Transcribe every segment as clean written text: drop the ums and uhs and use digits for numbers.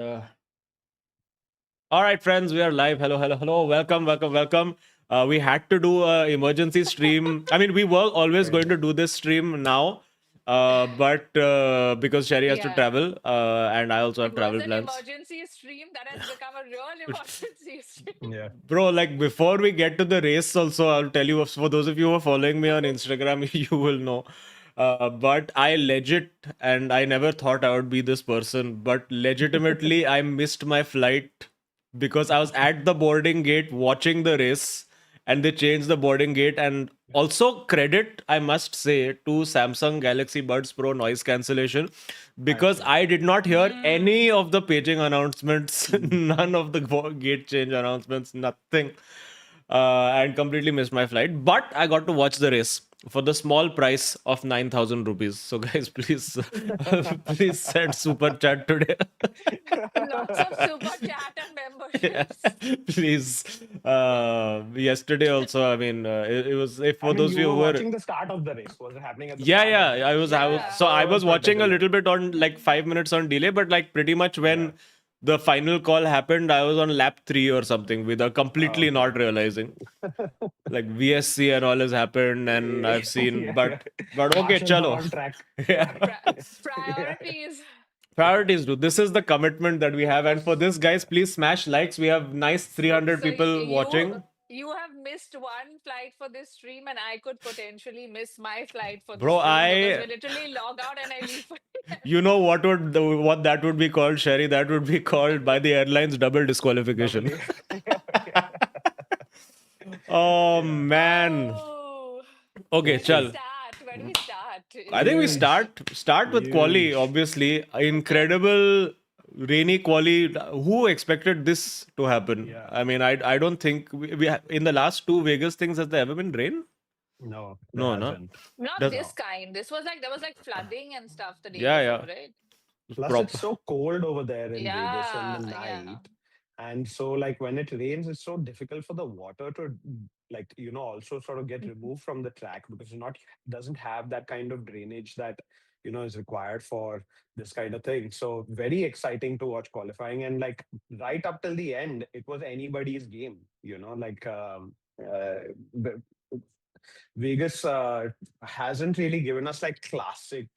Uh, all right, friends, we are live. Hello, hello, hello. Welcome, welcome, welcome. We had to do a emergency stream. I mean, we were always Right. going to do this stream now, but because Sherry has to Yeah. travel, and I also have It was travel an plans. emergency stream that has become a real emergency stream. Yeah. Bro, like before we get to the race, also, I'll tell you for those of you who are following me on Instagram, you will know. But I legit, and I never thought I would be this person, but legitimately, I missed my flight because I was at the boarding gate watching the race, and they changed the boarding gate. And also, credit, I must say, to Samsung Galaxy Buds Pro noise cancellation because Actually. I did not hear Mm. any of the paging announcements, none of the gate change announcements, nothing, and completely missed my flight. But I got to watch the race for the small price of 9,000 rupees. So, guys, please, please send super chat today. Lots of super chat and Yeah, memberships. please. Yesterday also, I mean, it was if I for mean, those of you you were who were watching the start of the race. Was it happening at the yeah, start of the yeah. race? I was Yeah. so I was watching a Perfect. little bit on like 5 minutes on delay, but like pretty much Yeah. when the final call happened, I was on lap 3 or something with a completely Okay. not realizing. Like VSC and all has happened, and I've seen, Yeah. Yeah. but okay, Marshals are chalo. on track. Yeah. Yeah. Priorities. Priorities, dude. This is the commitment that we have, and for this, guys, please smash likes. We have nice So, 300 so people you watching. you have missed one flight for this stream, and I could potentially miss my flight for the Bro, stream because I we literally log out and I leave. you know what that would be called, Sherry? That would be called by the airlines double Double disqualification. D. Yeah. Oh Yeah. man. Oh, Okay, where do we Literally. chal. start? Where do we start? I think we Huge. start with quali. Huge. Obviously, Okay. incredible rainy quali. Who expected this to happen? Yeah. I mean, I don't think in the last two Vegas things has there ever been rain? No, there No, no. hasn't. Not Does this No. kind. This was like there was like flooding and stuff the day yeah, before, yeah. right? Plus, it's Prop. so cold over there in Vegas in the Yeah, yeah. night. And so, like, when it rains, it's so difficult for the water to, like, also sort of get removed from the track because it's not, doesn't have that kind of drainage that, is required for this kind of thing. So, very exciting to watch qualifying. And, like, right up till the end, it was anybody's game, the, Vegas hasn't really given us like classic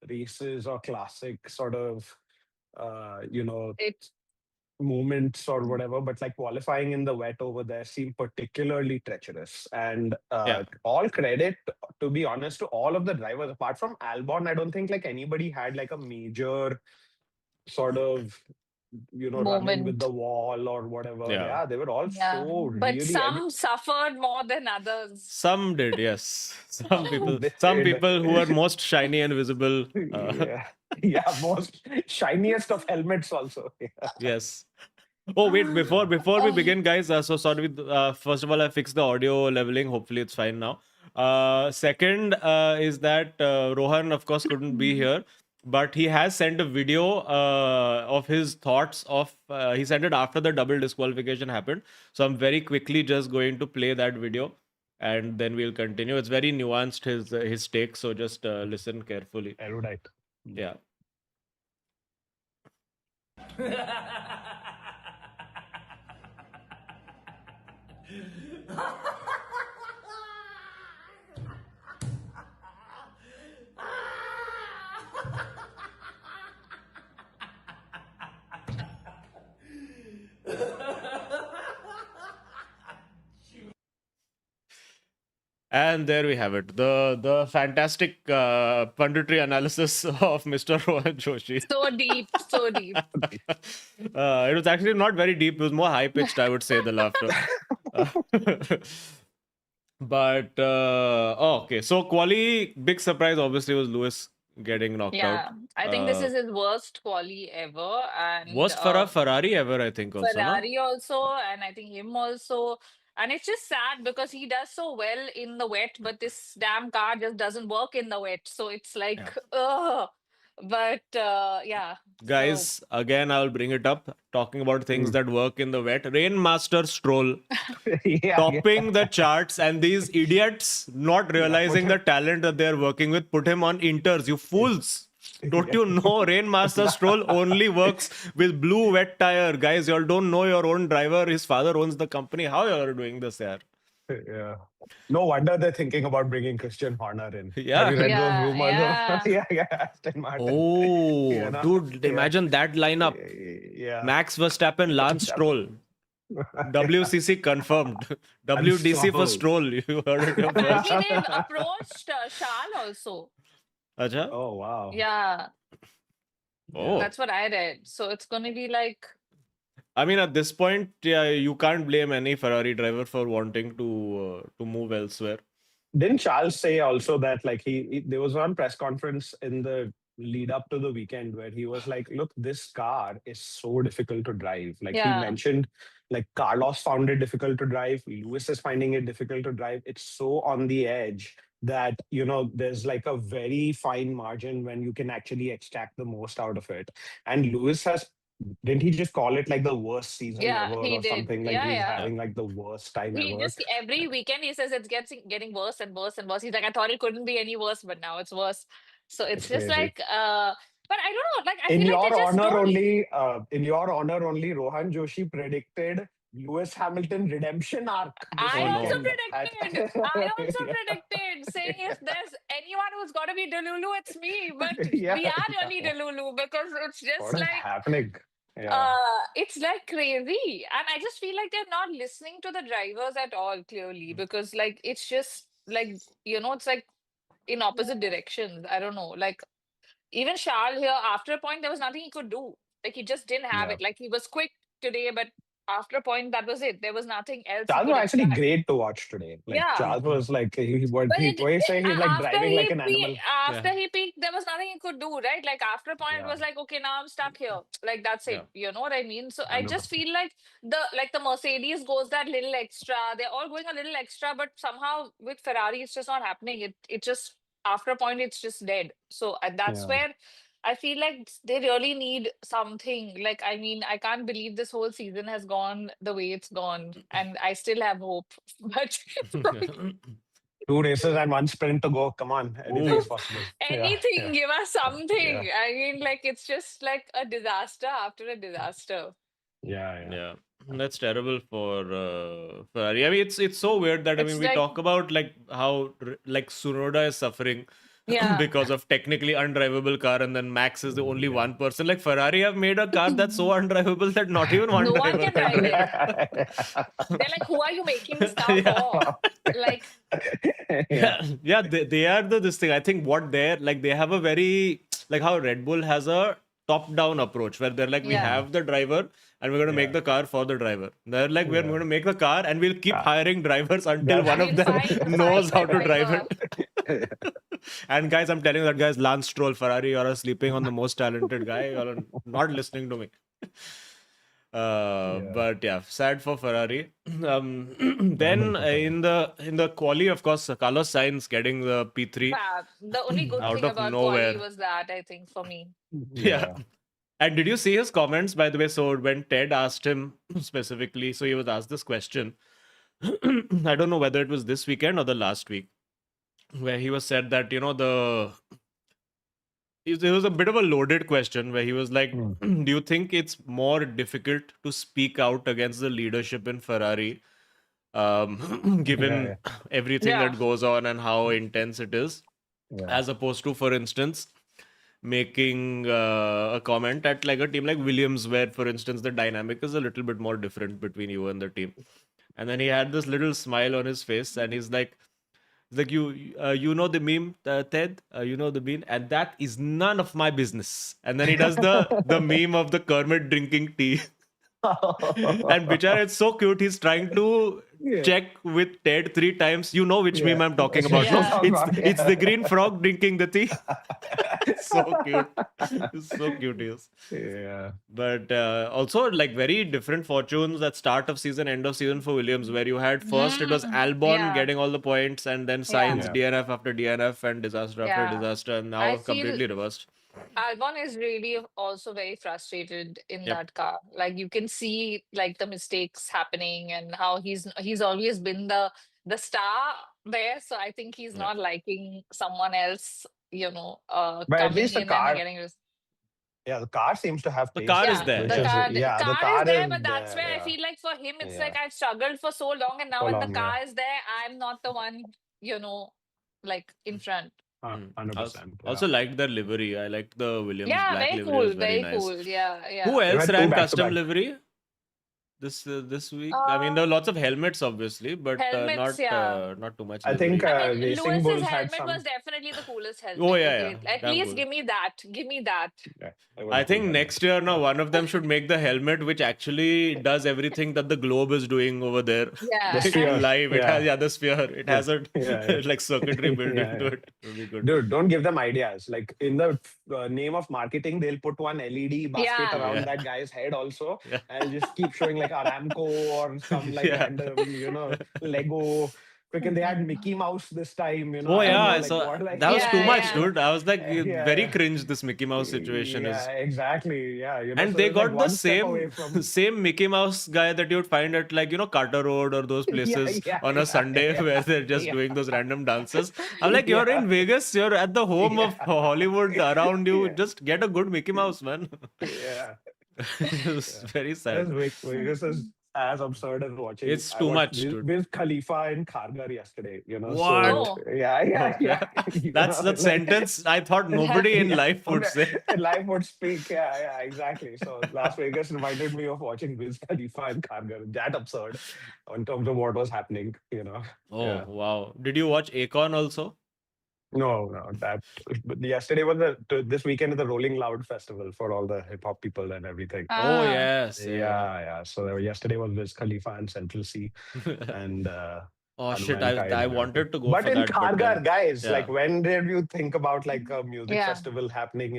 races or classic sort of It moments or whatever, but like qualifying in the wet over there seemed particularly treacherous. And Yeah. all credit, to be honest, to all of the drivers. Apart from Albon, I don't think like anybody had like a major sort of run in with moment. the wall or whatever. Yeah. Yeah, they were all Yeah. so But really some suffered more than others. Some did, yes. they Some did. people who are most shiny and visible. Yeah. Yeah, most shiniest of helmets also. Yeah. Yes. Oh wait, before we Oh, begin, guys. So sorry. First of all, I fixed the audio leveling. Hopefully, it's fine now. Second is that Rohan, of course, couldn't be here, but he has sent a video of his thoughts of. He sent it after the double disqualification happened. So I'm very quickly just going to play that video, and then we'll continue. It's very nuanced his take. So just listen carefully. Erudite. Yeah. And there we have it. The fantastic punditry analysis of Mr. Rohan Joshi. so deep, so deep. It was actually not very deep. It was more high pitched, I would say, the laughter. Uh, but okay. So quali big surprise obviously was Lewis getting knocked out. Yeah, I think this is his worst quali ever, and Worst for a Ferrari ever, I think. Also, no. Ferrari also, and I think him also. And it's just sad because he does so well in the wet, but this damn car just doesn't work in the wet. So it's like, Yeah. ugh. But yeah. So Guys, again, I'll bring it up. Talking about things Mm. that work in the wet. Rainmaster Stroll Yeah, topping the charts, and these idiots not yeah. Put realizing the him. talent that they're working with put him on inters. You fools. Don't you know Rainmaster Stroll only works with blue wet tire? Guys, y'all don't know your own driver. His father owns the company. How y'all are doing this, yeah? Yeah. No wonder they're thinking about bringing Christian Horner in. Have Yeah. you read those Yeah, rumors of yeah. yeah, Aston Martin? Oh, dude, Yeah. imagine that lineup. Yeah. Max Verstappen, Lance Stroll. Yeah. WCC confirmed. WDC for Unstoppable. Stroll. You heard it here Apparently, first. they've approached Charles also. Acha? Oh wow. Yeah, Yeah. Oh. that's what I read. So it's going to be like, I mean, at this point, yeah, you can't blame any Ferrari driver for wanting to move elsewhere. Didn't Charles say also that like there was one press conference in the lead up to the weekend where he was like, look, this car is so difficult to drive. Like he yeah, mentioned, like Carlos found it difficult to drive, Lewis is finding it difficult to drive. It's so on the edge that there's like a very fine margin when you can actually extract the most out of it. And Lewis has didn't he just call it like the worst season yeah, ever he or did. something? Like Yeah, he's yeah. Yeah. having like the worst time He ever. just every weekend he says it's getting worse and worse and worse. He's like, I thought it couldn't be any worse, but now it's worse. So it's It's just crazy. like, but I don't know. Like I feel like they just don't. In your honor only, Rohan Joshi predicted Lewis Hamilton redemption arc this Oh I also no. weekend. At predicted. I also yeah, predicted, saying if there's anyone who's got to be Delulu, it's me. But yeah, we are yeah. really Delulu because it's What just is like happening? Yeah, it's like crazy. And I just feel like they're not listening to the drivers at all, clearly, because like it's just like, it's like in opposite directions. I don't know. Like even Charles here, after a point, there was nothing he could do. Like he just didn't have yeah. it. Like he was quick today, but after a point, that was it. There was nothing else he Charles could was actually extract. great to watch today. Like Yeah. Charles was like But what he say he's like after driving like he an animal. Yeah. after he peaked, there was nothing he could do, right? Like after a point, it Yeah, was like, okay, now I'm stuck here. Like that's Yeah. it. You know what I mean? So I just 100%. feel like the Mercedes goes that little extra. They're all going a little extra, but somehow with Ferrari, it's just not happening. It just after a point, it's just dead. So that's Yeah. where I feel like they really need something. Like I mean, I can't believe this whole season has gone the way it's gone, and I still have hope. But 2 races and one sprint to go. Come on, anything is Ooh. possible. Yeah, anything, yeah, give us yeah, something. I mean, like it's just like a disaster after a disaster. yeah, yeah. Yeah, that's terrible for Ferrari. I mean, it's so weird that I mean It's we like, talk about like how like Sunoda is suffering yeah, because of technically undrivable car, and then Max is the only Yeah. one person. Like Ferrari have made a car that's so undrivable that not even one no one driver can can drive drive it. it. They're like, who are you making this car Yeah. for? Like, Yeah. Yeah, they are this thing. I think what they're like, they have a very like how Red Bull has a top-down approach where they're like, we yeah, Mm. have the driver and we're going to make Yeah. the car for the driver. They're like, we're Yeah. going to make the car and we'll keep Ah, hiring drivers until that's one and of we'll them knows find how the to drive driver. it. And guys, I'm telling you that guys, Lance Stroll, Ferrari, you're sleeping on the most talented guy. You're not listening to me. yeah. But yeah, sad for Ferrari. Then 100%. in the quali, of course, Carlos Sainz getting the P3 Fab. The only good out thing of about quali nowhere. was that, I think, for me. Yeah. Yeah. And did you see his comments, by the way? So when Ted asked him specifically, so he was asked this question. I don't know whether it was this weekend or the last week, where he was said that, it was a bit of a loaded question where he was like, Mm. do you think it's more difficult to speak out against the leadership in Ferrari, Yeah. given Yeah. everything Yeah. that goes on and how intense it is, Yeah. as opposed to, for instance, making a comment at like a team like Williams, where, for instance, the dynamic is a little bit more different between you and the team. And then he had this little smile on his face, and he's like you know the meme, Ted, you know the meme, and that is none of my business. And then he does the meme of the Kermit drinking tea. And Bichara, it's so cute. He's trying to Yeah. check with Ted 3 times. You know which meme Yeah. I'm talking That's about. what No, I'm Yeah. talking about. it's the Yeah. green frog drinking the tea. So cute. It's so cute, he is. Yeah. But also like very different fortunes at start of season, end of season for Williams, where you had first it was Albon Yeah. getting all the points, and then Yeah. Sainz Yeah. DNF after DNF and disaster after Yeah. disaster, and I now feel completely reversed. Albon is really also very frustrated in Yep. that car. Like you can see like the mistakes happening and how he's always been the star there. So I think he's Yeah. not liking someone else, But at coming least the in and car, getting yeah, the car seems to have The pace car to is yeah, it, there. which the Yeah. is, card yeah, the card is car there, is but that's there. where I Yeah, feel like for him, it's like yeah, I've struggled for so long, and now so when the long. Yeah, car is there, I'm not the one, like in front. I 100%. also Yeah, liked their livery. I liked the Williams Yeah, black very livery. It was cool, very very nice. cool. Yeah, Who yeah. they else had two ran back to custom back. livery this week? I mean, Uh, there were lots of helmets, obviously, but Helmets, yeah. not too much I think livery. I mean, Racing Lewis's Bulls had helmet was some. definitely the coolest Oh helmet. yeah, yeah, Okay, at damn least cool. give me that. Give me that. Yeah, it was a I cool think helmet. next year now Yeah. one of them should make the helmet which actually does everything that the globe is doing over there. The Yeah, Like and sphere. live, it has Yeah, the sphere. It yeah, has a yeah, like circuitry yeah, built into yeah. it. It'll be good. Dude, don't give them ideas. Like in the name of marketing, they'll put one LED basket yeah, around Yeah, that guy's head also. yeah, And just keep showing like Aramco or some like yeah. random, Lego. Freaking they had Mickey Mouse this time, Oh I don't yeah, know, I like saw what, like, that was too yeah, much, yeah. dude. I was like yeah, very yeah. cringe. This Mickey Mouse situation Yeah, is. exactly. Yeah, And so they there's like got the one step away same from, same Mickey Mouse guy that you'd find at like Carter Road or those yeah, places yeah, on a yeah, Sunday yeah, where they're just yeah, doing those random dances. I'm like, you're yeah, in Vegas, you're at the home of yeah, Hollywood around you. yeah, Just get a good Mickey Mouse, man. yeah. It was Yeah. very This sad. Vegas is as absurd as watching. It's I too watched much, dude. Wiz Khalifa in Khargar yesterday, What? So Oh, yeah, yeah, Okay. yeah. That's the Like sentence I thought nobody in yeah, life would say. life would speak. Yeah, yeah, exactly. So Las Vegas reminded me of watching Wiz Khalifa in Khargar. That absurd in terms of what was happening. Oh, Yeah. wow. Did you watch Akon also? No, no, that. But yesterday was this weekend is the Rolling Loud festival for all the hip hop people and everything. Oh, ah, yes. Yeah. Yeah, yeah. So yesterday was Wiz Khalifa and Central C and Oh, shit. Hanuman Kai I and everything. wanted to go But for in that, but Khargar, then, guys, like yeah. when did you think about like a music yeah. festival happening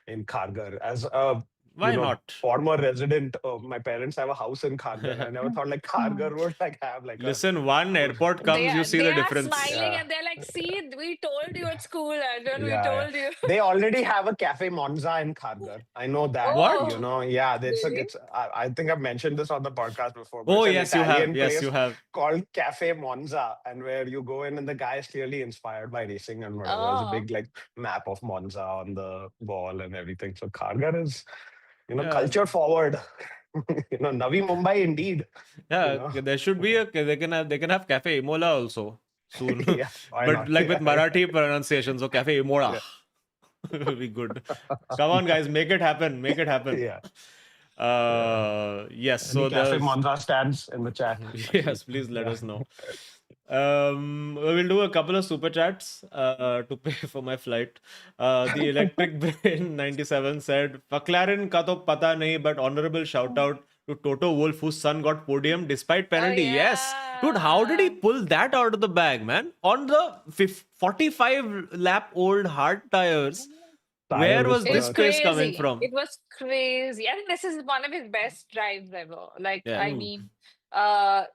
in Khargar? As a Why not? former resident, my parents have a house in Khargar. I never thought like Khargar would like have like a Listen, one good. airport They comes, you are see they the are difference. smiling Yeah. and they're like, "See, we told you it's cool, Arjun. We Yeah, yeah. told you." They already have a Cafe Monza in Khargar. I know that. What? Oh, Yeah, really? I think I've mentioned this on the podcast before, but Oh, it's an yes, you have. Italian Yes, you place have. called Cafe Monza, and where you go in, and the guy is clearly inspired by racing and whatever. There's a Oh, big like map of Monza on the wall and everything. So Khargar is, Yeah. culture forward. Navi Mumbai indeed. You Yeah. know, There should be they can have Cafe Imola also soon. yeah, why But not? like with Yeah, yeah, Marathi pronunciation, so Cafe Imola yeah, will be good. Come on, guys, make it happen. Make it happen. yeah, yeah. Yes, Any so Cafe there's Monza stands in the chat? yes, please let Yeah. us know. We'll do a couple of super chats to pay for my flight. The Electric Brain 97 said, McLaren ka to pata nahi, but honorable shout out to Toto Wolff, whose son got podium despite oh penalty. Yes, dude, how did he yeah. pull that out of the bag, man? On the 45 lap old hard tires. Tire Where was It's this whisperer. pace coming crazy. from? It was crazy. I think this is one of his best drives ever. Like, Yeah. I mean,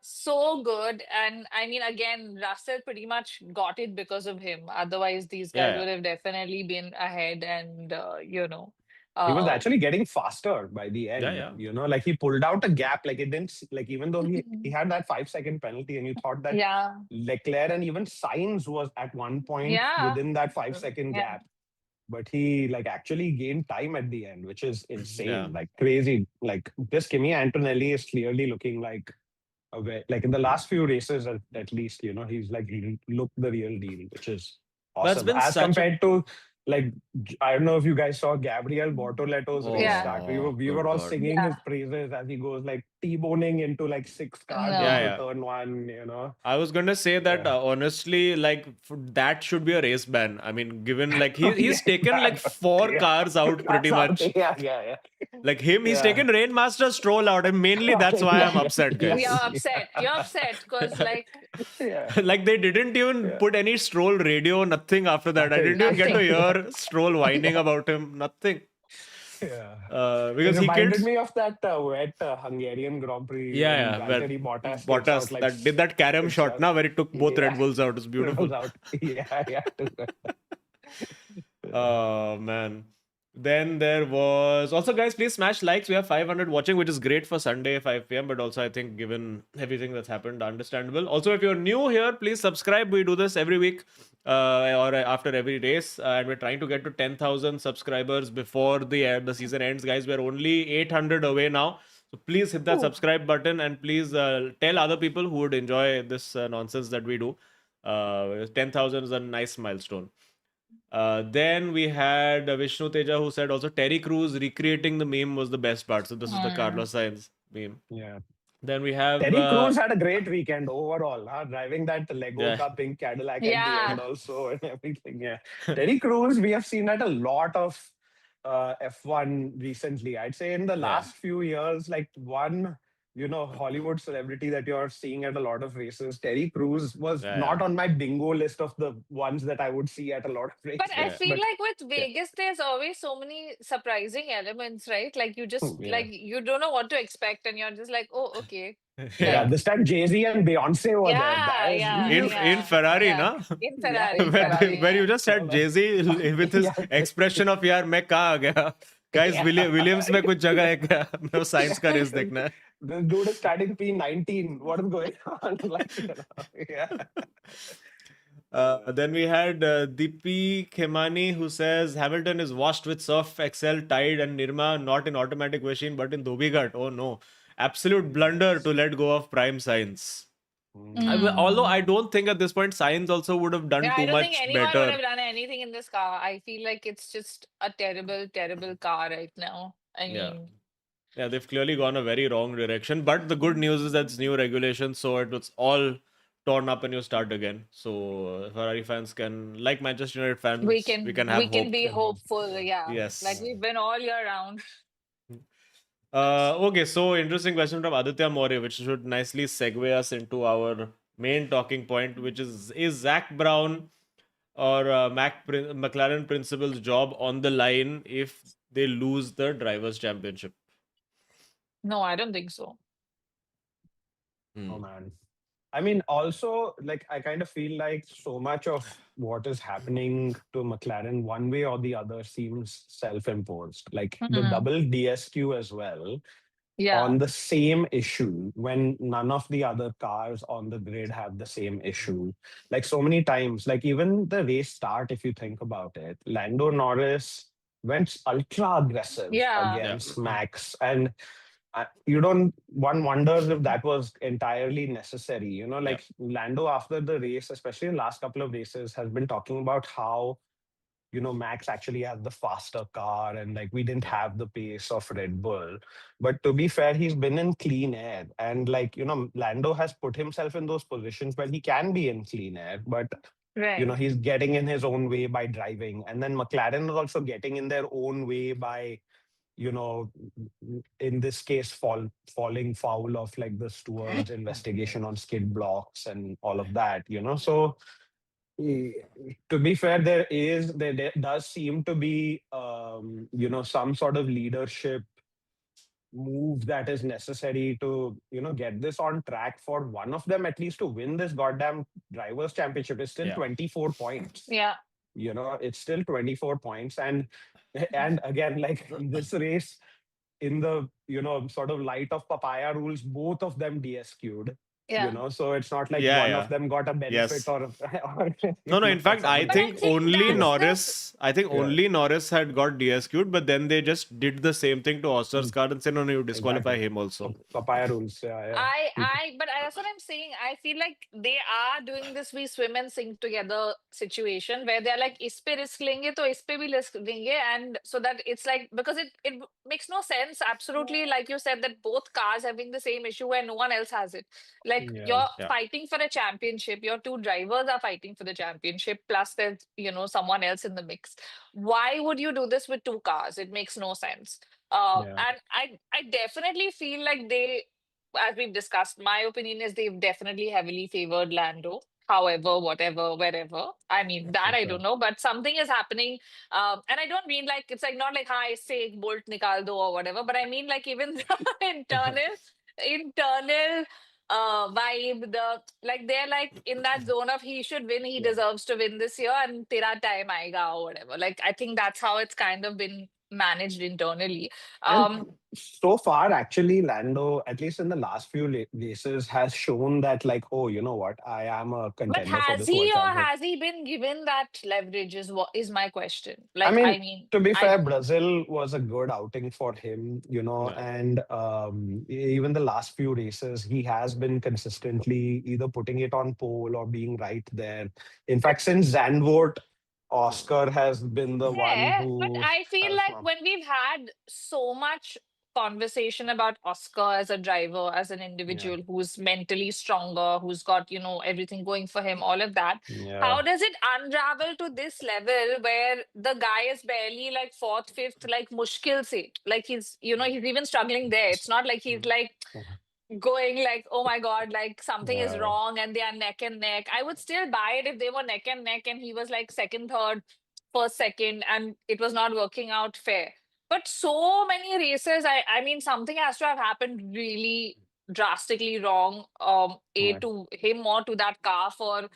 so good. And I mean, again, Russell pretty much got it because of him. Otherwise, these guys Yeah. would have definitely been ahead and, He was uh, actually getting faster by the Yeah. end. Yeah. Like he pulled out a gap. Like it didn't like even though he had that 5 second penalty, and you thought that yeah, Leclerc and even Sainz was at one point yeah, within that 5 second yeah, gap. But he like actually gained time at the end, which is Yeah. insane, like crazy. Like this Kimi Antonelli is clearly looking like like in the last few races at least, he's like looked the real deal, which is That's awesome been as such a. compared to like I don't know if you guys saw Gabriel Bortoletto's race yeah, start. We were Oh, we good were all God. singing yeah. his praises as he goes like T-boning into like six cars Yeah. No. into Yeah. turn one. I was gonna say that Yeah. honestly, like that should be a race ban. I mean, given like Yeah, he's taken like exactly. four Yeah. cars out pretty That's much. something. Yeah. Like him, he's Yeah. taken Rainmaster Stroll out, and mainly that's why I'm Yeah. upset, Yeah. You're guys. upset. You're upset because, like, Yeah. Like they didn't even Yeah. put any Stroll radio, nothing after that. I Nothing. didn't even get to nothing. Yeah. hear Stroll whining Yeah. about him. Nothing. Yeah. It Because he killed. reminded me of that wet Hungarian Grand Prix when Yeah, where Valtteri Bottas takes out Bottas like that did that carom six shot cars. now where it took both Red Yeah. Bulls out. It was It beautiful. was out. Yeah. Oh man. Then there was also, guys, please smash likes. We have 500 watching, which is great for Sunday 5 p.m. But also, I think given everything that's happened, understandable. Also, if you're new here, please subscribe. We do this every week or after every race, and we're trying to get to 10,000 subscribers before the season ends, guys. We're only 800 away now. So please hit that Ooh. subscribe button and please tell other people who would enjoy this nonsense that we do. 10,000 is a nice milestone. Then we had Vishnu Teja who said also Terry Crews recreating the meme was the best part. So this is the Mm. Carlos Sainz meme. Yeah. Then we have Terry Crews had a great weekend overall, huh? Driving that Lego yeah. car pink Cadillac at the end Yeah. also and everything. Yeah. Terry Crews, we have seen that a lot of F1 recently. I'd say in the Yeah. last few years, like one, Hollywood celebrity that you're seeing at a lot of races, Terry Crews was Yeah. not Yeah. on my bingo list of the ones that I would see at a lot of But I Yeah. races. feel But like with yeah, Vegas, there's always so many surprising elements, right? Like you just yeah. like you don't know what to expect, and you're just like, oh, okay. Yeah, Yeah. Like, this time Jay-Z and Beyonce were there. yeah, That is, yeah, In yeah, Ferrari, yeah. na? In yeah, Ferrari, in in when, Ferrari, Ferrari. when you yeah. just So said like, Jay-Z with his yeah, expression of यार मैं कहाँ आ गया, guys, Yeah. Williams में कुछ जगह है क्या, मेरे को साइंस का रेस yeah. देखना This dude is starting P19. What is going on? Like, yeah. Then we had Deepi Khemani who says Hamilton is washed with surf, Excel, Tide, and Nirma, not in automatic machine but in Dobighat. Oh no. Absolute blunder to Yes. let go of prime science. Although Mm. I don't think at this point science also would have done Yeah, I too don't think much anyone would better. have done anything in this car. I feel like it's just a terrible, terrible car right now. I Yeah. mean, Yeah, they've clearly gone a very wrong direction. But the good news is that it's new regulations, so it's all torn up and you start again. So Ferrari fans can, like Manchester United fans, we can have we can hope. be Can hope. hopeful. Yeah, like Yes. we've been all year round. Okay, so interesting question from Aditya Maurya, which should nicely segue us into our main talking point, which is Zach Brown or McLaren principal's job on the line if they lose the drivers' championship? No, I don't think so. Oh Hmm. man. I mean, also, like, I kind of feel like so much of what is happening to McLaren, one way or the other, seems self-imposed. Like the Mhm. double DSQ as well, Yeah, on the same issue when none of the other cars on the grid have the same issue. Like so many times, like even the race start, if you think about it, Lando Norris went ultra aggressive yeah, Yeah. against Max. And you don't, one wonders if that was entirely necessary. Yeah. Like Lando after the race, especially in the last couple of races, has been talking about how Max actually has the faster car and like we didn't Yeah. have the pace of Red Bull. But to be fair, he's been in clean air. And like, Lando has put himself in those positions where he can be in clean air, but right. he's getting in his own way by driving. And then McLaren is also getting in their own way by, you know, in this case, falling foul of like the steward's investigation on skid blocks and all of that. So Eh, to be fair, there does seem to be some sort of leadership move that is necessary to get this on track for one of them at least to win this goddamn drivers championship. It's still Yeah. 24 points. Yeah, It's still 24 points. And again, like this race, in the sort of light of papaya rules, both of them DSQ'd. yeah. So it's not like Yeah. one of Yeah. them got a benefit Yes. or No, no. In fact, I But something. I think think only that's Yeah, the Norris. I think yeah, only Norris had got DSQ'd, but then they just did the same thing to Oscar's mm, car and said, "No, no, you disqualify exactly. him also." Papaya rules. Yeah, yeah. but that's what I'm saying. I feel like they are doing this we swim and sink together situation where they're like, इस पे risk लेंगे तो इस पे भी risk लेंगे, and so that it's like because it makes no sense. Absolutely, like you said, that both cars having the same issue where no one else has it. Like Yeah, you're Yeah. fighting for a championship, your two drivers are fighting for the championship, plus there's someone else in the mix. Why would you do this with two cars? It makes no sense. yeah, And I definitely feel like they, as we've discussed, my opinion is they've definitely heavily favored Lando. However, whatever, wherever. I mean, that for I sure. don't know, but something is happening. And I don't mean like it's like not like hi say bolt nikal do or whatever, but I mean like even the internal vibe, the like they're like in that zone of he should win, he Yeah, deserves to win this year, and tera time aayega or whatever. Like I think that's how it's kind of been managed internally. And Um, so far, actually, Lando, at least in the last few races, has shown that, like, oh, you know what? I am a but contender for has this he World or Championship. has he been given that leverage is what is my question. I Like, I mean, mean, to be I fair, don't know. Brazil was a good outing for him, Yeah. and even the last few races, he has been consistently either putting it on pole or being right there. In fact, since Zandvoort, Oscar has been the one Yeah, but who I feel has. like when we've had so much conversation about Oscar as a driver, as an Yeah, individual who's mentally stronger, who's got, everything going for him, all of that, yeah, how does it unravel to this level where the guy is barely like fourth, fifth, like mushkil se? Like he's even struggling there. It's not like he's like going like, oh my God, like something is yeah. wrong and they are neck and neck. I would still buy it if they were neck and neck and he was like second, third, first, second, and it was not working out fair. But so many races, I mean, something has to have happened really drastically wrong, A, Right. to him or to that car for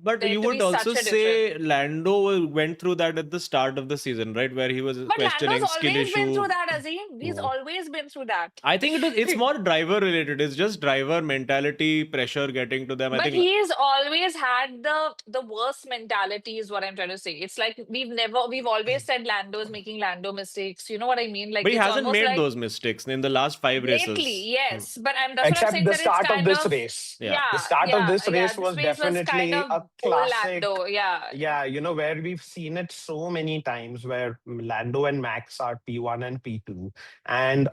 But there you to be would such also a difference. say Lando went through that at the start of the season, right? Where he was But Lando's questioning skill always been through issue. that, Azim. He's Yeah. always been through that. I think it's more driver related. It's just driver mentality, pressure getting to them. I But think, he's always had the worst mentality, is what I'm trying to say. It's like we've always said Lando's making Lando mistakes. You know what I mean? but Like he it's hasn't almost made like those mistakes in the last 5 races. lately, yes. But that's what I'm Except saying, the that it's start of kind this of race. Yeah. The start of yeah, this yeah. race This was race was kind definitely of a old classic. Lando, yeah. Yeah, where we've seen it so many times where Lando and Max are P1 and P2. And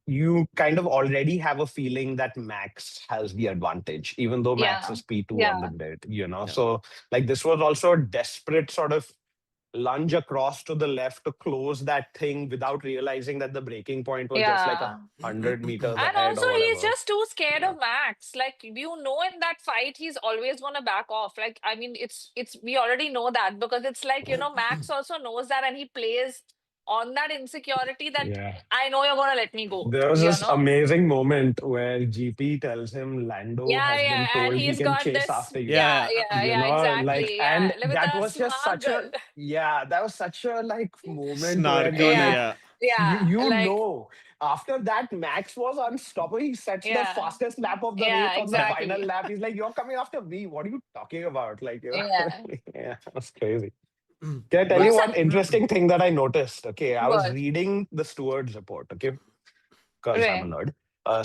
you kind of already have a feeling that Max has the advantage, even though Max Yeah. is P2 on the Yeah. grid. Yeah. So, like, this was also a desperate sort of lunge across to the left to close that thing without realizing that the breaking point was just like Yeah. 100 meters And ahead also, or he's whatever. just too scared Yeah. of Max. Like, in that fight, he's always gonna back off. Like, I mean, it's we already know that because it's like, Max also knows that and he plays on that insecurity that Yeah. I know you're gonna let me go, There was you this know? amazing moment where GP tells him Lando Yeah, has been yeah, and told he he's can got chase this, after you. yeah, Yeah. yeah, yeah, Like, exactly. and Yeah. With that a was just such a, smuggle. yeah, that was such a like moment where you're Snarky. Yeah, like, Yeah. you, yeah, you like, know, after that, Max was unstoppable. He sets the yeah, fastest lap of the race yeah, on the final exactly. lap. He's like, you're coming after me. What are you talking about? Like, Yeah. yeah, that's crazy. Can I tell No, you But one interesting thing that I noticed? Okay, I was what? reading the steward's report. Okay, because I'm a Right. nerd.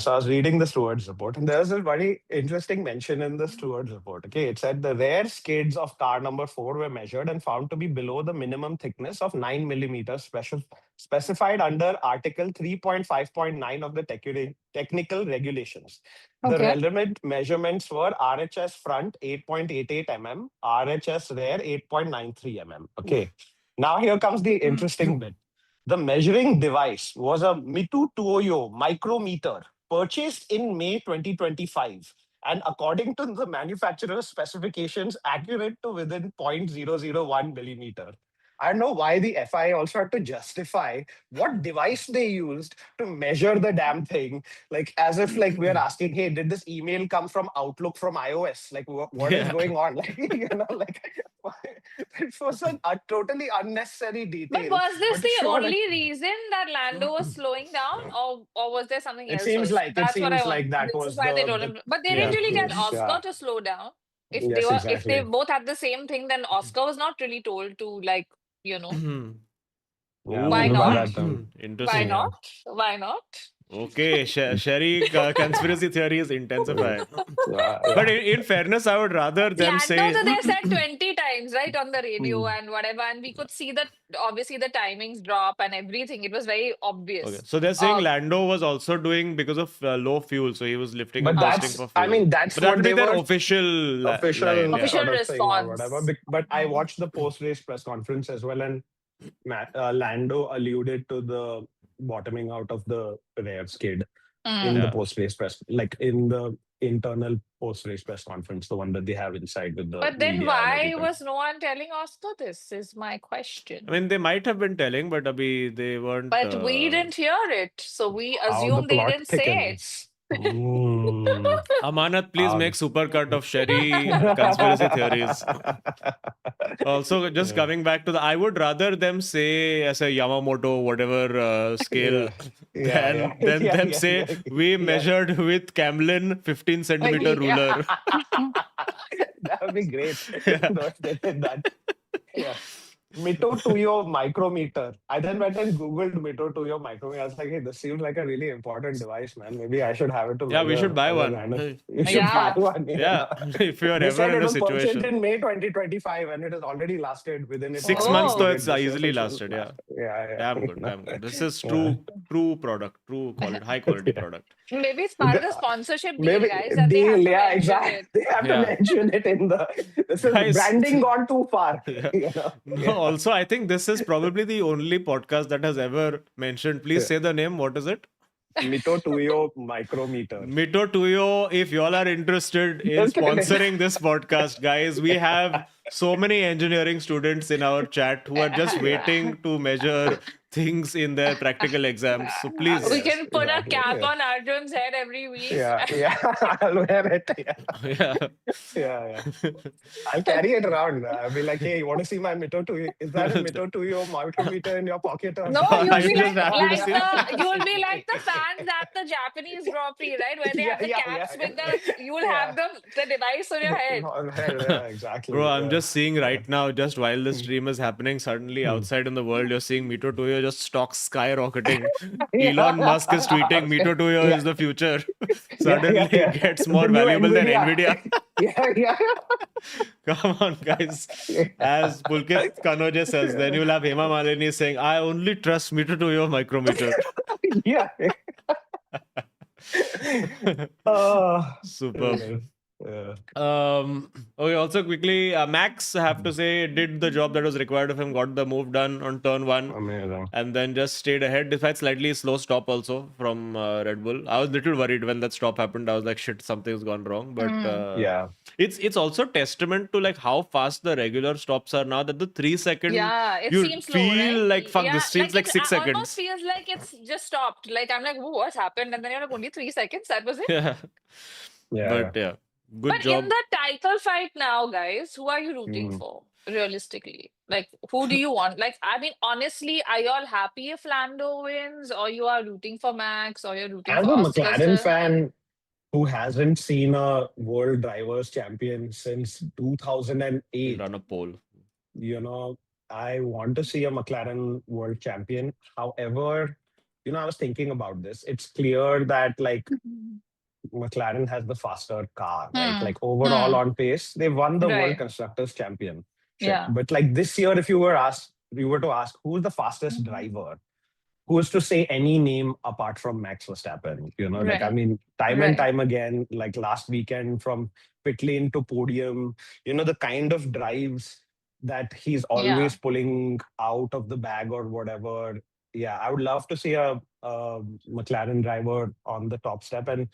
So I was reading the steward's report, and there's a very interesting mention in the steward's report. Okay, it said the rear skids of car number 4 were measured and found to be below the minimum thickness of 9 millimeters, specified under Article 3.5.9 of the technical regulations. The Okay. relevant measurements were RHS front 8.88 mm, RHS rear 8.93 mm. Okay, now here comes the interesting bit. The measuring device was a Mitu Tuoyo micrometer purchased in May 2025 and according to the manufacturer's specifications, accurate to within 0.001 millimeter. I don't know why the FIA also had to justify what device they used to measure the damn thing, like as if like we're asking, hey, did this email come from Outlook from iOS? Like what is yeah. going on? Like like it was a totally unnecessary But detail, was this but to the show like only reason that Lando was slowing down, or was there something it else seems also? like it That's what I seems want. like that This is was why they told the him. But they didn't Yeah. really tell yeah, Oscar to slow down. yes, If they exactly, both had the same thing, then Oscar was not really told to, like, yeah, why maybe Ooh. by not? that time. Why Interesting. Yeah. not? Why not? Okay. Sherry conspiracy theories Mm. intensify. But Yeah. in fairness, I would rather them Lando, say. so they said 20 times, right, on the radio Mm. and whatever, and we could see that obviously the timings drop and everything. It was very Okay. obvious. So they're saying Um, Lando was also doing because of low fuel. So he was lifting and But boosting uh, for I fuel. mean, that's But that what will be they their were official line. official Yeah. official sort of thing or whatever. response. But I watched the post race press conference as well, and Lando alluded to the bottoming out of the rear skid in the Mm. Yeah. post race press, like in the internal post race press conference, the one that they have inside with the But then media and why everything. was no one telling Oscar this? Is my I question. mean, they might have been telling, but Abhi, they weren't. But we didn't hear it, so we How the assume they plot didn't say it. thickens. Mm. Amanat, please make Um. supercut of Sherry conspiracy theories. Also, just Yeah. coming back to the, I would rather them say as a Yamamoto whatever scale Yeah. Yeah. Yeah. than Yeah. them Yeah. say Yeah. we Yeah. measured with Camlin 15 centimeter Yeah. ruler. That would be great. Yeah. No, if they did that. Yeah. Mito to your micrometer. I then went and Googled Mito to your micrometer. I was like, hey, this seems like a really important device, man. Maybe I should have it to Yeah, we should measure buy all the one. random. Hey, You should buy Yeah. one. yeah, Yeah. if you are They ever said in it a was purchased situation. in May 2025 and it has already lasted within its 6 months warranty Oh. though, period. it's This year, so easily it should lasted. Yeah. last. Yeah. Damn good, Yeah. damn good. This is Yeah. true product, true quality, high quality Yeah. product. Maybe it's part of the The- sponsorship deal, Maybe guys, that they deal, have to yeah, mention exactly. it. They have to Yeah. mention it in the. This is Guys, branding gone too far. yeah. You know. No, Yeah. also, I think this is probably the only podcast that has ever mentioned. Please Yeah. say the name. What is it? Mito Tuyo micrometer. Mito Tuyo, if y'all are interested in Just kidding. sponsoring this podcast, guys, we have so many engineering students in our chat who are just Yeah. waiting to measure things in their practical exams. So We please, Yes, can put a exactly. cap Yeah. on Arjun's head every week. Yeah. I'll wear it. Yeah. yeah. Yeah. I'll carry it around. I'll be like, hey, you want to see my Mito Tuyo? Is that a Mito Tuyo micrometer in your pocket or No, something? you'll I'm be just like happy to see. you'll be like the fans at the Japanese Grand Prix, right? Where they have the caps with the you'll Yeah. have the device on your head. On head, yeah, exactly. Bro, I'm Yeah. just seeing Yeah. right now, just while the stream is happening, suddenly Hmm. outside in the world, you're seeing Mito Tuyo just stocks skyrocketing. Yeah. Elon Musk is tweeting Mito Tuyo Yeah. is the future. Yeah. Suddenly gets The more new valuable than NVIDIA. Nvidia. Yeah. Come on, guys. Yeah. As Pulkit Kanoje says, then you'll have Hema Malini saying, I only trust Mito Tuyo micrometer. Yeah. Superb. Yeah. Okay, also quickly, Max, I have to say, did the job that was required of him, got the move done on turn one, Amazing. and then just stayed ahead despite slightly slow stop also from Red Bull. I was a little worried when that stop happened. I was like, shit, something's gone wrong. But Yeah. it's also testament to like how fast the regular stops are now that the 3 second Yeah, it you seems slow, feel right? like fuck, Yeah, this seems like it 6 seconds. almost feels like it's just stopped. Like I'm like, whoa, what's happened? And then you're like, only 3 seconds. That was it. Yeah. Yeah. But yeah, good But job. in the title fight now, guys, who are you rooting Mm. for? Realistically, like who do you want? Like, I mean, honestly, are you all happy if Lando wins, or you are rooting for Max, or you're rooting As for a Oscar McLaren still? fan who hasn't seen a world drivers champion since We'll 2008, run a poll. you know, I want to see a McLaren world champion. However, I was thinking about this. It's clear that like McLaren has the faster car, right? Hmm. Like overall on pace, they won the World Right. Constructors Championship. Yeah. But like this year, if you were to ask who's the fastest driver, who is to say any name apart from Max Verstappen? Like I Right. mean, time and Right. time again, like last weekend from pit lane to podium, the kind of drives that he's Yeah. always pulling out of the bag or whatever. Yeah, I would love to see a McLaren driver on the top step, and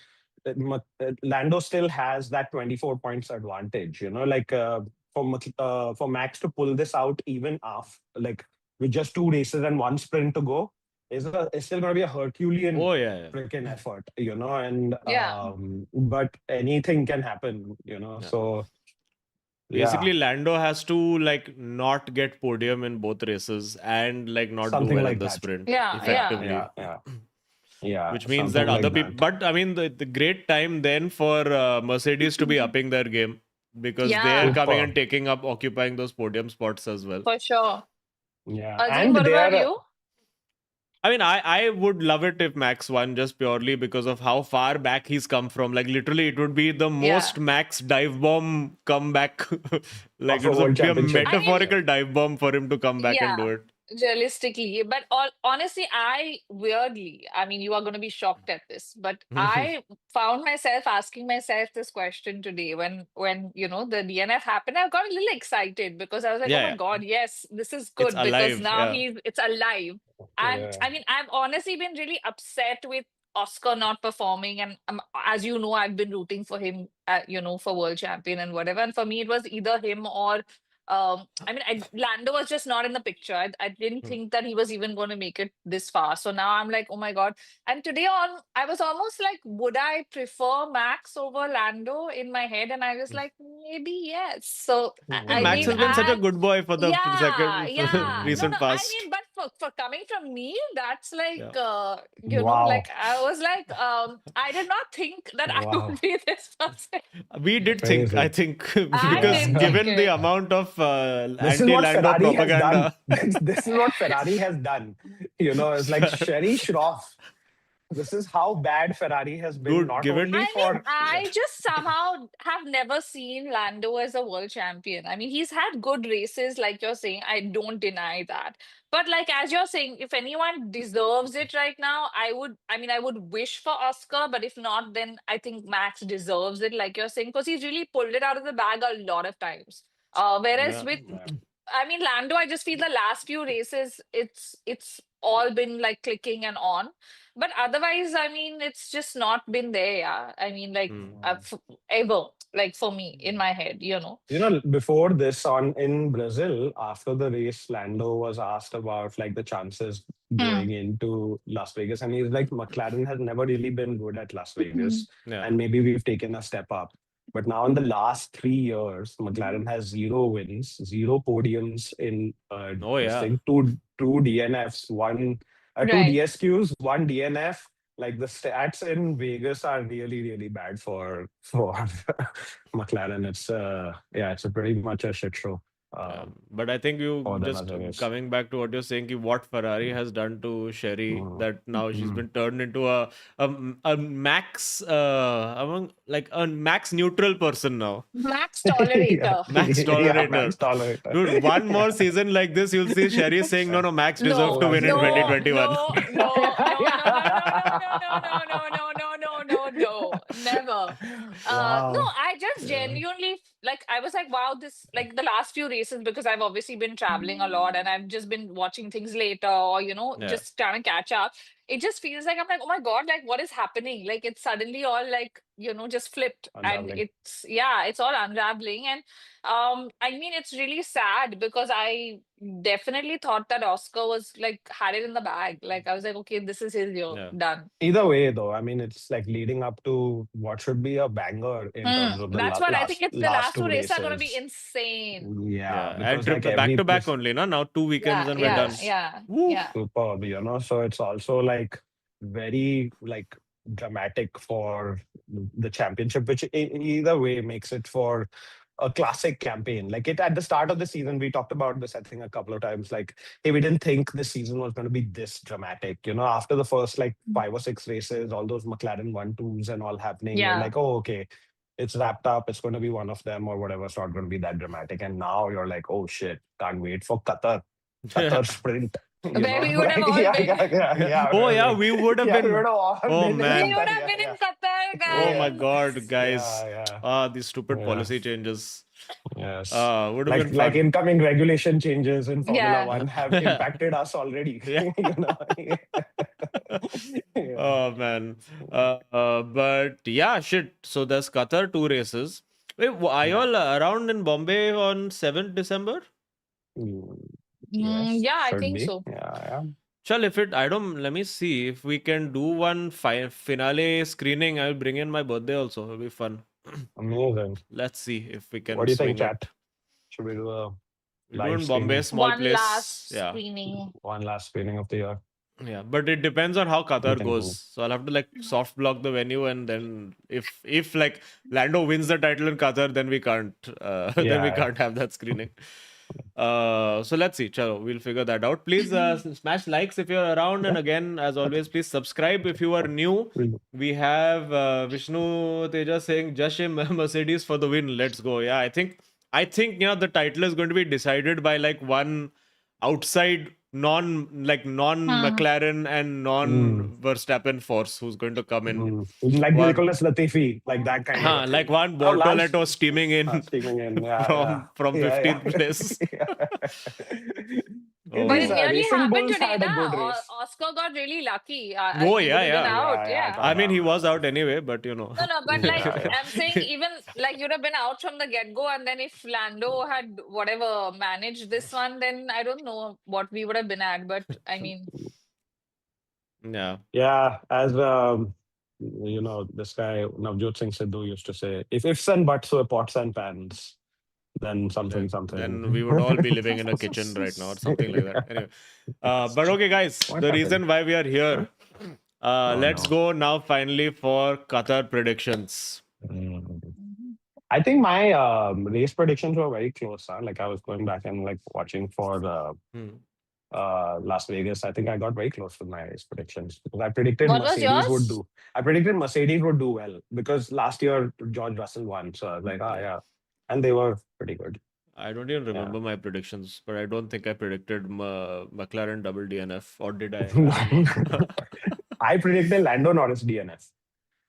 Lando still has that 24 points advantage. Like for Max to pull this out even after like with just 2 races and one sprint to go it's still going to be a Herculean Oh yeah. freaking effort, and Yeah. but anything can happen, Yeah. so Basically, yeah, Lando has to like not get podium in both races and like not do something well in like the that. sprint Yeah. effectively. Yeah, Which means something that other like people, that. but I mean, the great time then for Mercedes to be upping their game because they're Yeah. coming Super. and taking up, occupying those podium spots as well. For sure. Yeah, Azeem, and what they about are you? I mean, I would love it if Max won just purely because of how far back he's come from. Like literally, it would be the most Yeah. Max dive bomb comeback. Like of a it's world be a championship. I mean, metaphorical dive bomb for him to come back and yeah. do it. Realistically, but honestly, I weirdly, I mean, you are going to be shocked at this, but I found myself asking myself this question today when the DNF happened. I got a little excited because I was like, oh Yeah, my yeah. God, yes, this is It's good because alive. now Yeah. it's alive. And Yeah. I mean, I've honestly been really upset with Oscar not performing, and as you know, I've been rooting for him, for world champion and whatever. And for me, it was either him or I mean, Lando was just not in the picture. I didn't Hmm. think that he was even going to make it this far. So now I'm like, oh my God. And today on, I was almost like, would I prefer Max over Lando in my head? And I was like, maybe yes. So, Hey, I Max mean, has been such a Mm. and good boy for the yeah, second yeah. No, no. recent I past. mean, but for coming from me, that's like, Yeah, Wow. like I was like, I did not think that I Wow. would be this person. we did think. I Crazy. think I because didn't think given the it. amount of This is what anti-Lando Ferrari has done. propaganda, This is what Ferrari has done. It's like Sherry Schroff. This is how bad Ferrari has been, dude, not given only I mean, for I just somehow have never seen Lando as a world champion. I mean, he's had good races, like you're saying. I don't deny that. But like as you're saying, if anyone deserves it right now, I mean, I would wish for Oscar, but if not, then I think Max deserves it, like you're saying, because he's really pulled it out of the bag a lot of times. Whereas yeah, with yeah. I mean, Lando, I just feel the last few races, it's all been like clicking and on. But otherwise, I mean, it's just not been there. Yeah, I mean, like hmm. ever, like for me in my head. Before this on in Brazil, after the race, Lando was asked about like the chances Hmm. going into Las Vegas, and he's like, McLaren has never really been good at Las Vegas, Yeah. and maybe we've taken a step up. But now in the last 3 years, McLaren has zero wins, zero podiums in Oh this yeah. thing, two DNFs, two Right. DSQs, one DNF. Like the stats in Vegas are really, really bad for McLaren. It's a pretty much a shit show But I think you for them just as a race. coming back to what you're saying, ki what Ferrari has done to Sherry, Mm, that now she's mm. been turned into a max among like a max neutral person now. Max Yeah, tolerator. Max yeah, Max tolerator. tolerator. Dude, one more season like this, you'll see Sherry saying, no, no, Max deserved No, to win in no, 2021. no, no, no, no, no, no, no, no, no, no, no, no, no, no, no, no, never. No, Wow. I just Yeah. genuinely like I was like, wow, this like the last few races because I've obviously been traveling a lot and I've just been watching things later or Yeah. just trying to catch up. It just feels like I'm like, oh my God, like what is happening? Like it's suddenly all like, just flipped and Unraveling. it's all unraveling. And I mean, it's really sad because I definitely thought that Oscar was like had it in the bag. Like I was like, okay, this is his year, Yeah. done. Either way, though, I mean, it's like leading up to what should be a banger in terms of the That's what I think. last It's the last last two two races are going to be races. insane. Yeah, Yeah. And because like back every to back this only, no? Now 2 weekends Yeah, and we're yeah, done. yes, yeah, Woo. yeah. superb, so it's also like very like dramatic for the championship, which either way makes it for a classic campaign. Like it at the start of the season, we talked about this, I think, a couple of times. Like, hey, we didn't think this season was going to be this dramatic. After the first like 5 or 6 races, all those McLaren 1-2s and all happening, you're Yeah. like, oh, okay, it's wrapped up. It's going to be one of them or whatever. It's not going to be that dramatic. And now you're like, oh shit, can't wait for Qatar sprint. Where we would have Like all yeah, been. yeah, yeah, yeah. Oh, We're yeah, like, we would have yeah, we would been. have all Oh, been in We man. would Qatar. have Yeah, been yeah, in Qatar, Oh, my yeah, God, guys. guys. yeah, These stupid yeah, policy changes. yes. Would have been Like fun. incoming regulation changes in Formula Yeah. One have impacted us already. Yeah. Yeah. Oh man. But yeah, shit. So there's Qatar 2 races. Wait, are you Yeah. all around in Bombay on 7th December? Mm, yes, Yeah, I should think be. so. Yeah, Chal, I don't, let me see if we can do one finale screening. I'll bring in my birthday also. It'll be fun. amazing. Let's see if we What can do you think, swing it. chat? Should we do a We do live in Bombay, screening? small One place. last Yeah. screening. One last screening of the year. Yeah, but it depends on how We Qatar can goes. do. So I'll have to like soft block the venue, and then if like Lando wins the title in Qatar, then we can't then we Yeah. can't have that screening. So let's see. Chalo, we'll figure that out. Please smash likes if you're around, and Yeah. again, as always, please subscribe if you are new. We'll We have Vishnu Teja saying Jashim Mercedes for the win. Let's go. Yeah, I think the title is going to be decided by like one outside non Hmm. McLaren and Mm, non Verstappen force who's going to come in. like One Nicholas Latifi, like that kind of a like thing. one Oh, Lance Bortoletto steaming in steaming in. Yeah, from yeah. Yeah, 15th place. yeah. Yeah. But These it Oh. nearly Racing happened Bulls today, had a na? good race. Oscar got really lucky. Oh, He yeah, would have been yeah. out. Yeah, I Yeah. I thought mean, that he was was. out anyway, but No, no, but like Yeah, I'm saying, yeah. even like you'd have been out from the get-go, and then if Lando had whatever managed this one, then I don't know what we would have been at. But I mean, yeah. Yeah, as this guy Navjot Singh Sidhu used to say, if ifs and buts were pots and pans, then something Then something. we would all be living in a kitchen right now or something like that. Anyway, but okay, guys, What the happened? reason why we are here, Oh let's no. go now finally for Qatar predictions. Mm. Mhm. I think my race predictions were very close. Huh? Like I was going back and like watching for the Hmm. Las Vegas. I think I got very close with my race predictions because I predicted What was Mercedes would yours? do. I predicted Mercedes would do well because last year George Russell won. So I was like, ah, Yeah. yeah, and they were pretty good. I don't even Yeah. remember my predictions, but I don't think I predicted McLaren double DNF, or did I? I don't know. I predicted Lando Norris DNF.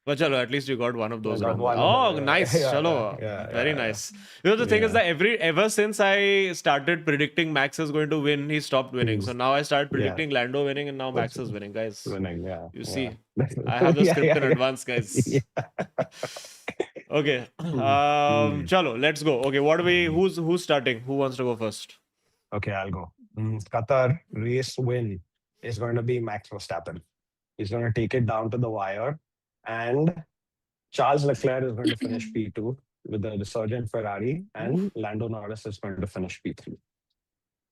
But chalo, at least you got one of I those got wrong. one of them. Oh, Yeah, nice. yeah, yeah, Chalo. yeah, Very yeah, nice. You know, the thing is yeah, that ever since I started predicting Max is going to win, he stopped winning. yeah. So now I start Yeah, predicting Lando winning, and now that's Max is winning, guys. winning. Yeah, You yeah, see, I have the yeah, script yeah, in advance, yeah. guys. Okay. Hmm, hmm, Chalo, let's go. Okay, what do we? hmm. Who's starting? Who wants to go first? Okay, I'll go. Qatar race win is going to be Max Verstappen. He's going to take it down to the wire, and Charles Leclerc is going to finish P2 with the resurgent Ferrari, and Oof. Lando Norris is going to finish P3.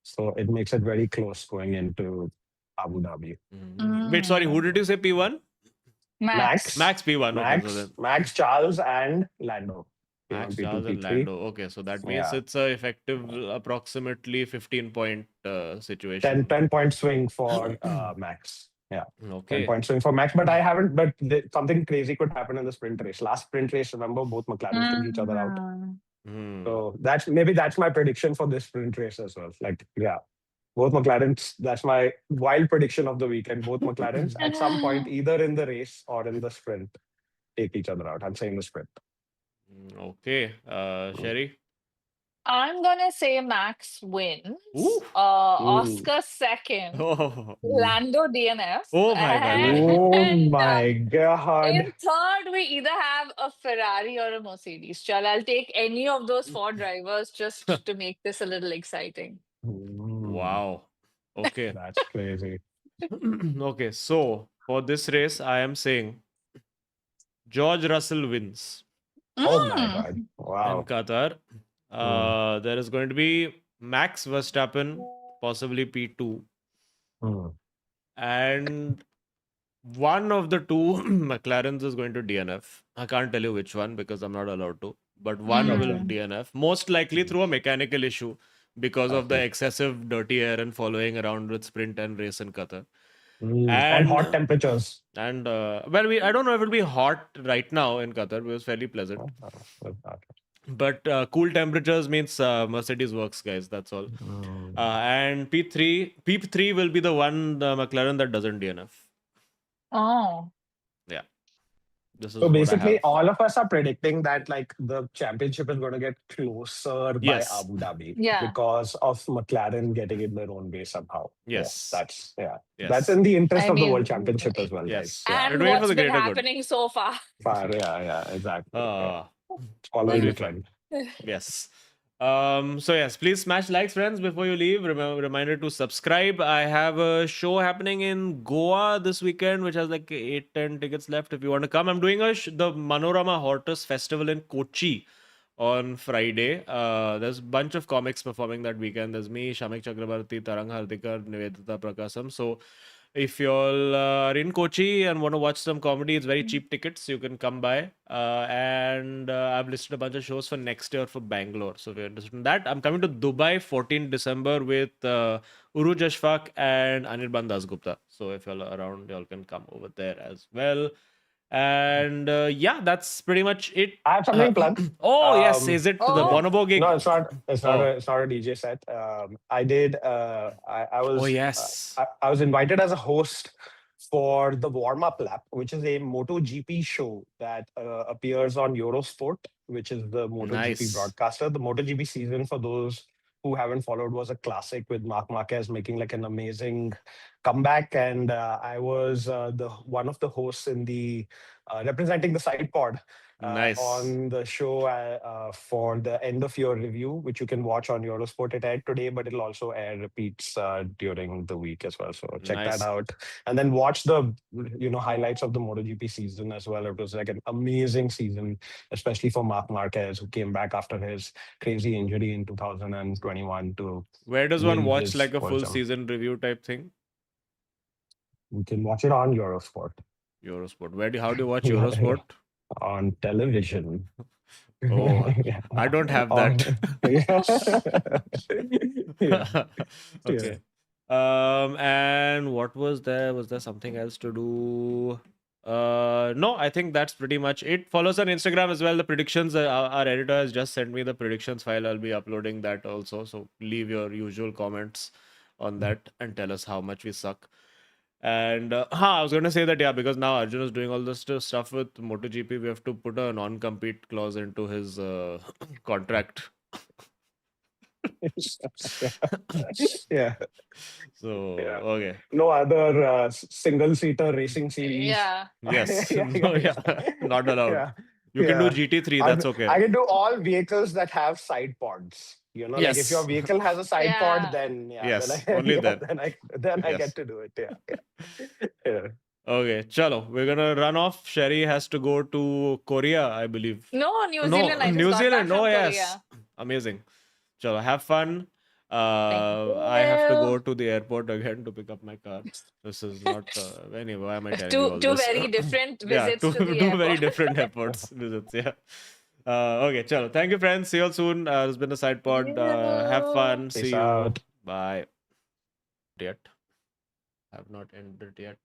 So it makes it very close going into Abu Dhabi. Wait, sorry. Who Mm. did you say P1? Max. Max, Max P1. Okay, so then Max, Charles, and Lando. P1, Max, P2, Charles, and P3. Lando. Okay, so that means Yeah. it's a effective approximately 15 point 10, situation. 10 point swing for Max. Yeah. 10 Okay. point swing for Max. But I haven't, but something crazy could happen in the sprint race. Last sprint race, remember, both McLarens took each other out. Mm. Hmm. So that's my prediction for this sprint race as well. Like, yeah, both McLarens, that's my wild prediction of the weekend. Both McLarens at some point, either in the race or in the sprint, take each other out. I'm saying the sprint. Okay. Sherry. I'm gonna say Max wins. Ooh. Mm. Oscar second. Oh. Mm. Lando DNF. Oh my God. Oh And my God. in third, we either have a Ferrari or a Mercedes. Chal, I'll take any of those four drivers just to make this a little exciting. Mm. Wow. Okay. That's crazy. Okay. So for this race, I am saying George Russell wins Oh my God. Mm. in Wow. Qatar. Mm. There is going to be Max Verstappen, possibly P2, Mm. and one of the two McLarens is going to DNF. I can't tell you which one because I'm not allowed to, but one will Okay. Mm. DNF, most likely through a mechanical issue because of the Okay. excessive dirty air and following around with sprint and race in Qatar. And hot And temperatures. well, I don't know if it'll be hot right now in Qatar. It was fairly pleasant, but cool temperatures means Mercedes works, guys. That's all. Mm. And P3 will be the one McLaren that doesn't DNF. Oh. Yeah, this So is what I basically, have. all of us are predicting that like the championship is going to get closer by Yes, Abu Dhabi Yeah. because of McLaren getting in their own way somehow. yes, That's yes, in the interest I of the world mean, championship as well, guys. yes. Yeah, We're and doing it for what's the been greater good. happening so far? yeah, exactly. Yeah. Uh, Following that'll the be fun. trend. Yes. So yes, please smash likes, friends, before you leave. Reminder to subscribe. I have a show happening in Goa this weekend, which has like 8-10 tickets left. If you want to come, I'm doing the Manorama Hortus Festival in Kochi on Friday. There's a bunch of comics performing that weekend. There's me, Shamik Chakrabarti, Tarang Hardikar, Nivedita Prakasam. So if you all are in Kochi and want to watch some comedy, it's very cheap tickets. You can come by. And I've listed a bunch of shows for next year for Bangalore. So if you're interested in that, I'm coming to Dubai 14 December with Uru Jashfaq and Anirban Dasgupta. So if you're around, y'all can come over there as well. And yeah, that's pretty much it. I have something to plug. Oh, yes. Is it the Oh. Bonobo gig? No, it's not. Oh, It's not a DJ set. I did. I oh, was. yes. I was invited as a host for the warm up lap, which is a MotoGP show that appears on Eurosport, which is the MotoGP Nice. broadcaster. The MotoGP season, for those who haven't followed, was a classic with Mark Marquez making like an amazing comeback. And I was the one of the hosts in the representing the Sidepod Nice. on the show for the end of year review, which you can watch on Eurosport. It aired today, but it'll also air repeats during the week as well. So check that Nice. out, and then watch the highlights of the MotoGP season as well. It was like an amazing season, especially for Mark Marquez, who came back after his crazy injury in 2021 to Where does one win watch his like a World full Champ. season review type thing? You can watch it on Eurosport. Eurosport. How do you watch Yeah, Eurosport? on television. Oh, Yeah. I don't have that. On, yeah. Yeah. Yeah. Okay. And what was there? Was there something else to do? No, I think that's pretty much it. Follow us on Instagram as well. The predictions, our editor has just sent me the predictions file. I'll be uploading that also. So leave your usual comments on that and tell us how much we suck. And I was going to say that, yeah, because now Arjun is doing all this stuff with MotoGP, we have to put a non-compete clause into his contract. Yeah. So, Yeah. okay. No other single-seater racing series. Yeah. Yes. Yeah, No, yeah. Not allowed. Yeah. You can do Yeah. GT3, that's I okay. can do all vehicles that have side pods. Like if your Yes. vehicle has a side pod, Yeah. then Yes, then only then. then I Yes. get to do it. Yeah. Yeah. Okay, chalo. We're gonna run off. Sherry has to go to Korea, I believe. No, New No, Zealand. I just New got back Zealand. from Oh, yes. Korea. Amazing. Chalo, have fun. Thank I have to you. go to the airport again to pick up my car. This is not. Anyway, why am I telling you all Two this? very different Yeah, visits to the two very airport. different airports visits. Yeah. Okay, chalo. Thank you, friends. See you all soon. It's been a side pod. Have fun. Peace See you. out. Bye. Yet. Have not ended yet.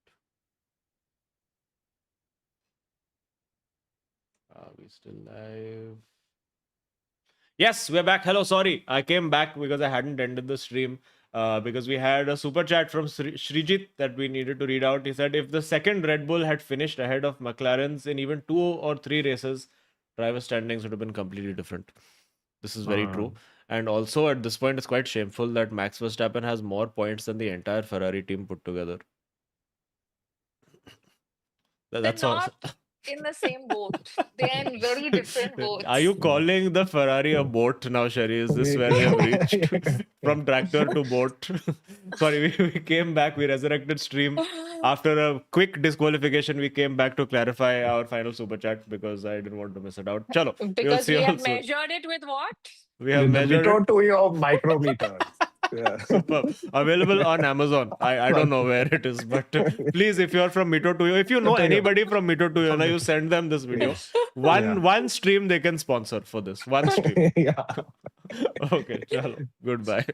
Are we still live? Yes, we're back. Hello, sorry. I came back because I hadn't ended the stream. Because we had a super chat from Srijit that we needed to read out. He said if the second Red Bull had finished ahead of McLaren's in even 2 or 3 races, driver standings would have been completely different. This is very true. And also at this point, it's quite shameful that Max Verstappen has more points than the entire Ferrari team put together. That's all. Not in the same boat. They're in very different boats. Are you calling the Ferrari a boat now, Sherry? Is this where we have reached? From tractor to boat. Sorry, we came back. We resurrected stream. After a quick disqualification, we came back to clarify our final super chat because I didn't want to miss it out. Chalo, we'll Because see we you all have soon. measured it with what? We have The measured Mito it. to your micrometer. Yeah. Superb. Available on Amazon. I don't know where it is, but please, if you're from Mito Tuyo, if you know anybody from Mito Tuyo, you send them this video. One stream they can sponsor for this. One stream. Yeah. Okay, chalo. Goodbye.